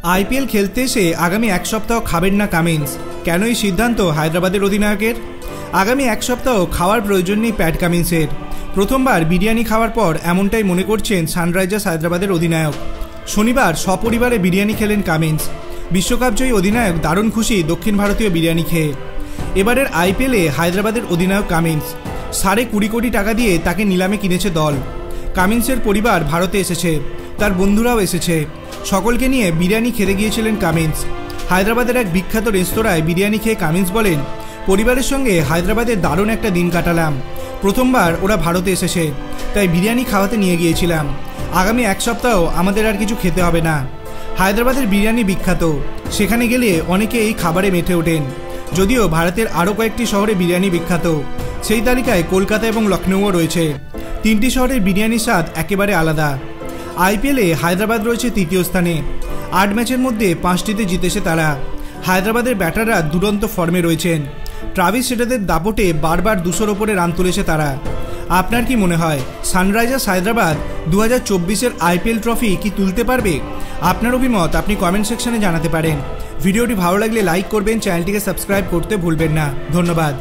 IPL खेलते एसे आगामी एक सप्ताह खाबेन ना कामिन्स। केन এই সিদ্ধান্ত হায়দ্রাবাদের অধিনায়কের? आगामी एक सप्ताह खाওয়ার प्रयोजन নেই पैट कामिन्सेर। प्रथमबार बिरियानी खाওয়ার पर एमनटाई मने करছেন সানরাইজার্স হায়দ্রাবাদের অধিনায়ক। शनिवार सपरिवारे बिरियानी खेलेन कामिन्स। विश्वकाप जयी अधिनायक दारुण खुशी दक्षिण भारतीय बिरियानी खेये। एबारेर आईपीएले हायद्राबाদের অধিনায়ক कामिन्स 20.5 कोटी टाका दिए ताके निलामे किनेছে दल। कामिन्सेर परिवार भारते एसेছে, तार बंधुराও एसेছে। सकलके निये बिरियानी खेते गिয়েছিলেন कामिन्स। हायद्राबाদের एक विख्यात रेस्तोराঁয় बिरियानी खेয়ে कामिन्स बोलेन, परिवारेर संगे हायद्राबादे दारुण एक दिन काटालाम। प्रथमबार ओरा भारते एसेছে, ताई बिरियानी खाওয়াতে निये गिয়েছিলাম। आगामी एक सप्ताह आमादेर आर किछु खेते होबे ना। हायद्राबाদের बिरियानी विख्यात, सेखाने गेले अनेके এই খাবারে মেতে ওঠেন। যদিও ভারতের আরও কয়েকটি শহরে বিরিয়ানি বিখ্যাত, সেই তালিকায় কলকাতা এবং লখনৌও রয়েছে। তিনটি শহরের বিরিয়ানির স্বাদ একেবারে আলাদা। আইপিএলে হায়দ্রাবাদ রয়েছে তৃতীয় স্থানে। 8 ম্যাচের মধ্যে 5টিতে জিতেছে তারা। হায়দ্রাবাদের ব্যাটাররা দুরন্ত ফর্মে রয়েছেন। ট্রাভিস হেডেদের দাপটে বারবার 200-র ওপরে রান তুলেছে তারা। আপনার কি মনে হয় সানরাইজার্স হায়দ্রাবাদ 2024-এর আইপিএল ট্রফি কি তুলতে পারবে? আপনার অভিমত আপনি কমেন্ট সেকশনে জানাতে পারেন। ভিডিওটি ভালো লাগলে লাইক করবেন, চ্যানেলটিকে সাবস্ক্রাইব করতে ভুলবেন না। ধন্যবাদ।